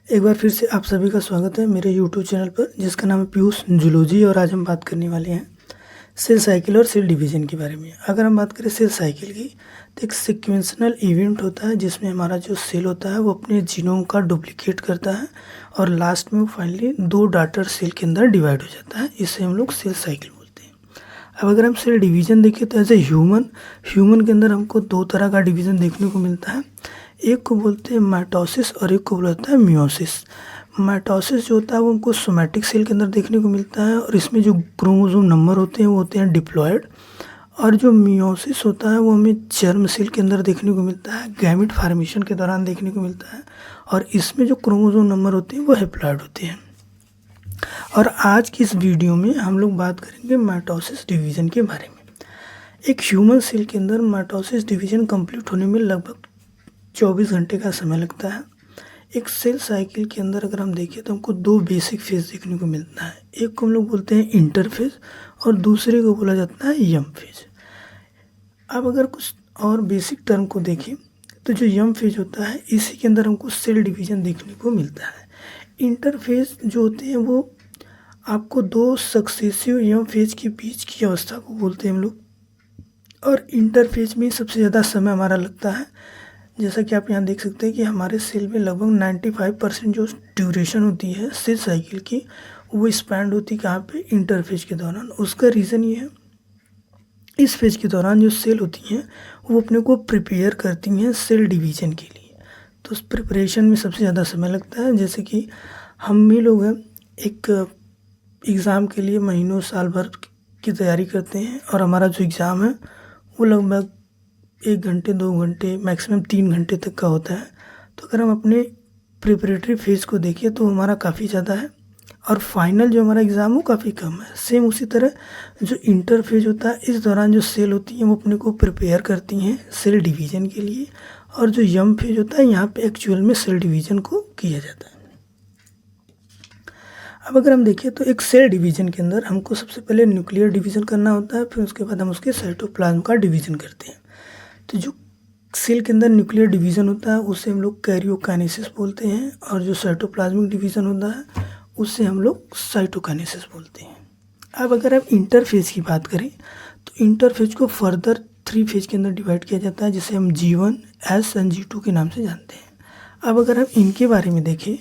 एक बार फिर से आप सभी का स्वागत है मेरे यूट्यूब चैनल पर, जिसका नाम है पीयूष जूलॉजी। और आज हम बात करने वाले हैं सेल साइकिल और सेल डिवीजन के बारे में। अगर हम बात करें सेल साइकिल की, तो एक सिक्वेंशनल इवेंट होता है जिसमें हमारा जो सेल होता है वो अपने जीनोम का डुप्लीकेट करता है और लास्ट में वो फाइनली 2 डॉटर सेल के अंदर डिवाइड हो जाता है। इसे हम लोग सेल साइकिल बोलते हैं। अब अगर हम सेल डिवीजन देखें तो एज ए ह्यूमन के अंदर हमको 2 तरह का डिवीजन देखने को मिलता है। एक को बोलते हैं माइटोसिस और एक को बोलता है मियोसिस। माइटोसिस जो होता है वो हमको सोमैटिक सेल के अंदर देखने को मिलता है और इसमें जो क्रोमोसोम नंबर होते हैं वो होते हैं डिप्लॉयड। और जो मियोसिस होता है वो हमें जर्म सेल के अंदर देखने को मिलता है, गैमेट फॉर्मेशन के दौरान देखने को मिलता है। और इसमें जो क्रोमोसोम नंबर होते हैं वो हैप्लॉयड होते हैं। और आज की इस वीडियो में हम लोग बात करेंगे माइटोसिस डिवीज़न के बारे में। एक ह्यूमन सेल के अंदर माइटोसिस डिवीज़न कंप्लीट होने में लगभग 24 घंटे का समय लगता है। एक सेल साइकिल के अंदर अगर हम देखें तो हमको 2 बेसिक फेज देखने को मिलता है। एक को हम लोग बोलते हैं इंटरफेज और दूसरे को बोला जाता है यम फेज। अब अगर कुछ और बेसिक टर्म को देखें तो जो यम फेज होता है इसी के अंदर हमको सेल डिवीज़न देखने को मिलता है। इंटरफेज जो होते हैं वो आपको 2 सक्सेसिव यम फेज के बीच की अवस्था को बोलते हैं हम लोग। और इंटरफेज में सबसे ज़्यादा समय हमारा लगता है। जैसा कि आप यहाँ देख सकते हैं कि हमारे सेल में लगभग 95% जो ड्यूरेशन होती है सेल साइकिल की वो स्पेंड होती है कहाँ पे, इंटरफेज के दौरान। उसका रीज़न ये है, इस फेज के दौरान जो सेल होती हैं वो अपने को प्रिपेयर करती हैं सेल डिवीज़न के लिए। तो उस प्रिपरेशन में सबसे ज़्यादा समय लगता है। जैसे कि हम भी लोग हैं, एक एग्ज़ाम के लिए महीनों साल भर की तैयारी करते हैं और हमारा जो एग्ज़ाम है वो लगभग 1 घंटे 2 घंटे मैक्सिमम 3 घंटे तक का होता है। तो अगर हम अपने प्रिपरेटरी फेज़ को देखें तो हमारा काफ़ी ज़्यादा है और फाइनल जो हमारा एग्ज़ाम वो काफ़ी कम है। सेम उसी तरह जो इंटर फेज होता है इस दौरान जो सेल होती हैं वो अपने को प्रिपेयर करती हैं सेल डिवीज़न के लिए। और जो यम फेज होता है यहाँ पे एक्चुअल में सेल डिवीज़न को किया जाता है। अब अगर हम देखें तो एक सेल डिवीज़न के अंदर हमको सबसे पहले न्यूक्लियर डिवीज़न करना होता है, फिर उसके बाद हम उसके साइटोप्लाज्म का डिवीज़न करते हैं। तो जो सेल के अंदर न्यूक्लियर डिवीज़न होता है उसे हम लोग कैरियोकाइनेसिस बोलते हैं और जो साइटोप्लाज्मिक डिवीज़न होता है उससे हम लोग साइटोकाइनेसिस बोलते हैं। अब अगर हम इंटरफेज की बात करें तो इंटरफेज को फर्दर 3 फेज के अंदर डिवाइड किया जाता है, जिसे हम G1, S एंड G2 के नाम से जानते हैं। अब अगर हम इनके बारे में देखें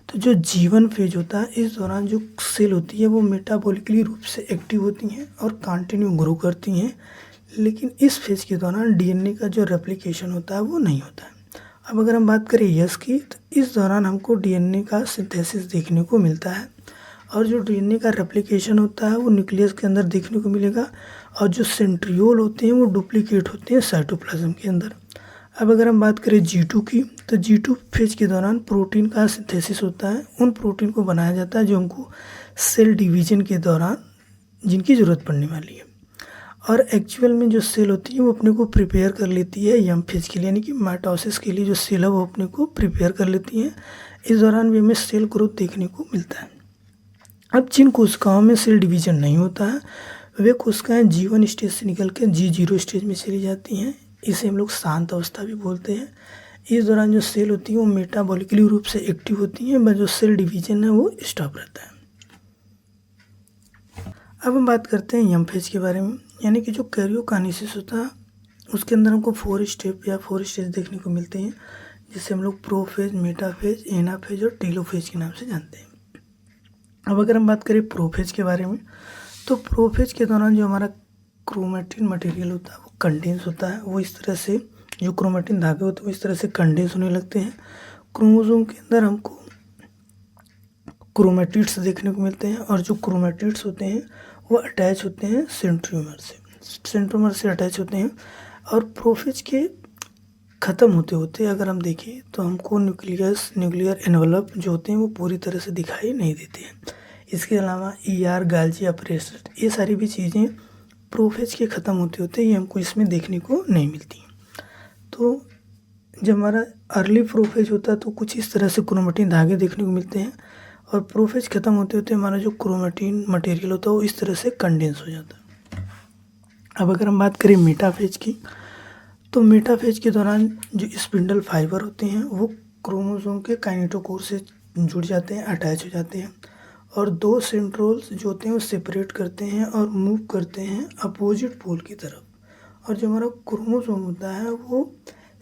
तो जो G1 फेज होता है इस दौरान जो सेल होती है वो मेटाबॉलिकली रूप से एक्टिव होती हैं और कंटिन्यू ग्रो करती हैं। लेकिन इस फेज के दौरान डीएनए का जो रेप्लिकेशन होता है वो नहीं होता है। अब अगर हम बात करें यस की, तो इस दौरान हमको डीएनए का सिंथेसिस देखने को मिलता है और जो डीएनए का रेप्लिकेशन होता है वो न्यूक्लियस के अंदर देखने को मिलेगा और जो सेंट्रियोल होते हैं वो डुप्लीकेट होते हैं साइटोप्लाज्म के अंदर। अब अगर हम बात करें G2 की, तो G2 फेज के दौरान प्रोटीन का सिंथेसिस होता है। उन प्रोटीन को बनाया जाता है जो हमको सेल डिवीज़न के दौरान जिनकी ज़रूरत पड़ने वाली है। और एक्चुअल में जो सेल होती है वो अपने को प्रिपेयर कर लेती है यम फेज के लिए, यानी कि माइटोसिस के लिए जो सेल है वो अपने को प्रिपेयर कर लेती है। इस दौरान भी हमें सेल ग्रोथ देखने को मिलता है। अब जिन कोशिकाओं में सेल डिवीज़न नहीं होता है वे कोशिकाएं G1 स्टेज से निकल कर G0 स्टेज में चली जाती हैं। इसे हम लोग शांत अवस्था भी बोलते हैं। इस दौरान जो सेल होती है वो मेटाबॉलिकली रूप से एक्टिव होती हैं, बस जो सेल डिवीज़न है वो स्टॉप रहता है। अब हम बात करते हैं यम फेज के बारे में, यानी कि जो कैरियोकाइनेसिस होता है उसके अंदर हमको 4 स्टेप या 4 स्टेज देखने को मिलते हैं, जिसे हम लोग प्रोफेज, मेटाफेज, एनाफेज और टेलोफेज के नाम से जानते हैं। अब अगर हम बात करें प्रोफेज के बारे में, तो प्रोफेज के दौरान जो हमारा क्रोमेटिन मटेरियल होता है वो कंडेंस होता है। वो इस तरह से जो क्रोमेटिन धागे होते हैं वो इस तरह से कंडेंस होने लगते हैं। क्रोमोसोम के अंदर हमको क्रोमेटिड्स देखने को मिलते हैं और जो क्रोमेटिड्स होते हैं वो अटैच होते हैं सेंट्रोमर से अटैच होते हैं। और प्रोफेज के ख़त्म होते होते अगर हम देखें तो हमको न्यूक्लियर एनवलप जो होते हैं वो पूरी तरह से दिखाई नहीं देते हैं। इसके अलावा ER, गाल्जी अपरेस्ट, ये सारी भी चीज़ें प्रोफेज के ख़त्म होते होते ये हमको इसमें देखने को नहीं मिलती। तो जब हमारा अर्ली प्रोफेज होता है तो कुछ इस तरह से क्रोमेटिन धागे देखने को मिलते हैं और प्रोफेज ख़त्म होते होते हमारा जो क्रोमेटिन मटेरियल होता है वो इस तरह से कंडेंस हो जाता है। अब अगर हम बात करें मेटाफेज की, तो मेटाफेज के दौरान जो स्पिंडल फाइबर होते हैं वो क्रोमोसोम के काइनेटोकोर से जुड़ जाते हैं, अटैच हो जाते हैं, और दो सेंट्रोल्स जो होते हैं वो सेपरेट करते हैं और मूव करते हैं अपोजिट पोल की तरफ, और जो हमारा क्रोमोसोम होता है वो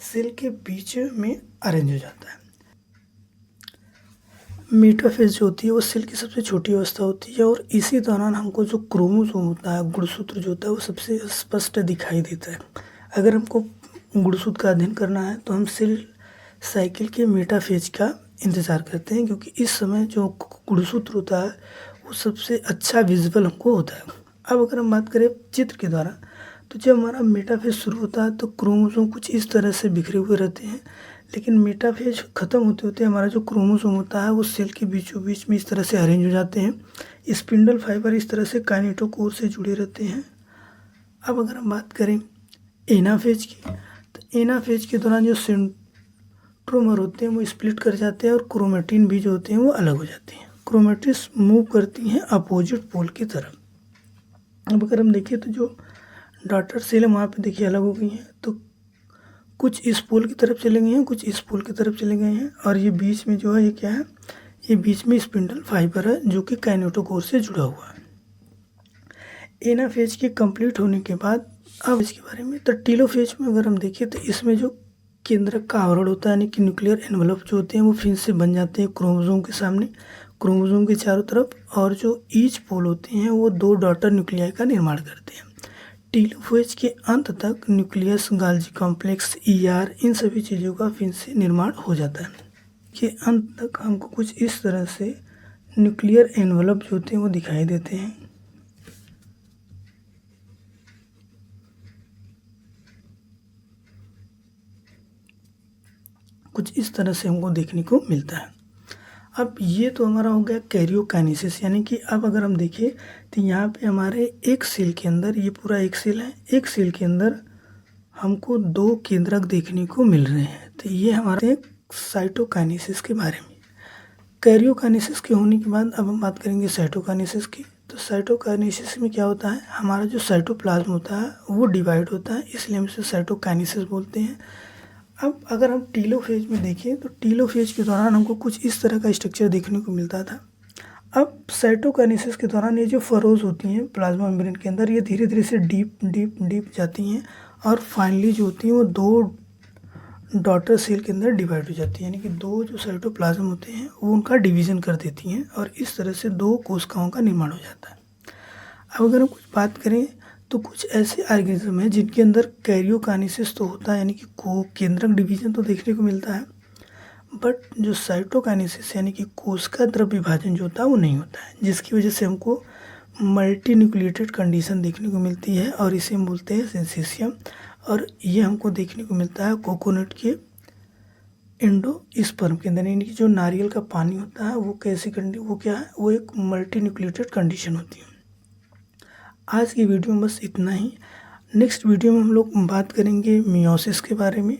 सेल के बीच में अरेंज हो जाता है। मेटाफेज जो होती है वो सेल की सबसे छोटी अवस्था होती है, और इसी दौरान हमको जो क्रोमोसोम होता है, गुणसूत्र जो होता है, वो सबसे स्पष्ट दिखाई देता है। अगर हमको गुणसूत्र का अध्ययन करना है तो हम सेल साइकिल के मेटाफेज का इंतज़ार करते हैं, क्योंकि इस समय जो गुणसूत्र होता है वो सबसे अच्छा विजिबल हमको होता है। अब अगर हम बात करें चित्र के द्वारा, तो जब हमारा मेटाफेज शुरू होता है तो क्रोमोसोम कुछ इस तरह से बिखरे हुए रहते हैं, लेकिन मेटाफेज ख़त्म होते होते हमारा जो क्रोमोसोम होता है वो सेल के बीचों बीच में इस तरह से अरेंज हो जाते हैं। स्पिंडल फाइबर इस तरह से काइनेटोकोर से जुड़े रहते हैं। अब अगर हम बात करें एनाफेज की, तो एनाफेज के दौरान जो सेंट्रोमर होते हैं वो स्प्लिट कर जाते हैं, और क्रोमेटिन भी जो होते हैं वो अलग हो जाते हैं। क्रोमेटिस मूव करती हैं अपोजिट पोल की तरफ। अब अगर हम देखें तो जो डॉटर सेल है वहाँ पे देखिए अलग हो गई हैं, तो कुछ इस पोल की तरफ चले गए हैं, कुछ इस पोल की तरफ चले गए हैं, और ये बीच में जो है ये क्या है, ये बीच में स्पिंडल फाइबर है जो कि काइनेटोकोर से जुड़ा हुआ है। एनाफेज के कंप्लीट होने के बाद अब इसके बारे में, तो टीलोफेज में अगर हम देखें तो इसमें जो केंद्रक का आवरण होता है, यानी कि न्यूक्लियर एनवलप जो होते हैं वो फिर से बन जाते हैं क्रोमोसोम के सामने, क्रोमोसोम के चारों तरफ, और जो ईच पोल होते हैं वो दो डॉटर न्यूक्लियाई का निर्माण करते हैं। टीलोफेज के अंत तक न्यूक्लियस, गाल्गी कॉम्प्लेक्स, ईआर, इन सभी चीज़ों का फिर से निर्माण हो जाता है। के अंत तक हमको कुछ इस तरह से न्यूक्लियर एनवलप जो होते हैं वो दिखाई देते हैं। कुछ इस तरह से हमको देखने को मिलता है। अब ये तो हमारा हो गया कैरियोकाइनेसिस, यानी कि अब अगर हम देखें तो यहाँ पे हमारे एक सेल के अंदर, ये पूरा एक सेल है, एक सेल के अंदर हमको दो केंद्रक देखने को मिल रहे हैं। तो ये हमारे एक साइटोकाइनेसिस के बारे में। कैरियोकाइनेसिस के होने के बाद अब हम बात करेंगे साइटोकाइनेसिस की। तो साइटोकाइनेसिस में क्या होता है, हमारा जो साइटोप्लाज्म होता है वो डिवाइड होता है, इसलिए हम इसे साइटोकाइनेसिस बोलते हैं। अब अगर हम टीलोफेज में देखें तो टीलोफेज के दौरान हमको कुछ इस तरह का स्ट्रक्चर देखने को मिलता था। अब साइटोकाइनेसिस के दौरान ये जो फरोज होती हैं प्लाज्मा मेम्ब्रेन के अंदर, ये धीरे धीरे से डीप डीप डीप जाती हैं, और फाइनली जो होती हैं वो दो डॉटर सेल के अंदर डिवाइड हो जाती है, यानी कि दो जो साइटोप्लाज्म होते हैं वो उनका डिवीज़न कर देती हैं, और इस तरह से दो कोशिकाओं का निर्माण हो जाता है। अब अगर हम कुछ बात करें तो कुछ ऐसे ऑर्गेनिज्म हैं जिनके अंदर कैरियोकाइनेसिस तो होता है, यानी कि केंद्रक डिवीजन तो देखने को मिलता है, बट जो साइटोकाइनेसिस यानी कि कोशिका द्रव्य विभाजन जो होता है वो नहीं होता है, जिसकी वजह से हमको मल्टी न्यूक्लिएटेड कंडीशन देखने को मिलती है, और इसे हम बोलते हैं सिंसेशियम। और ये हमको देखने को मिलता है कोकोनट के एंडोस्पर्म के अंदर, यानी कि जो नारियल का पानी होता है वो वो क्या है, वो एक मल्टी न्यूक्लिएटेड कंडीशन होती है। आज की वीडियो में बस इतना ही। नेक्स्ट वीडियो में हम लोग बात करेंगे मियोसिस के बारे में।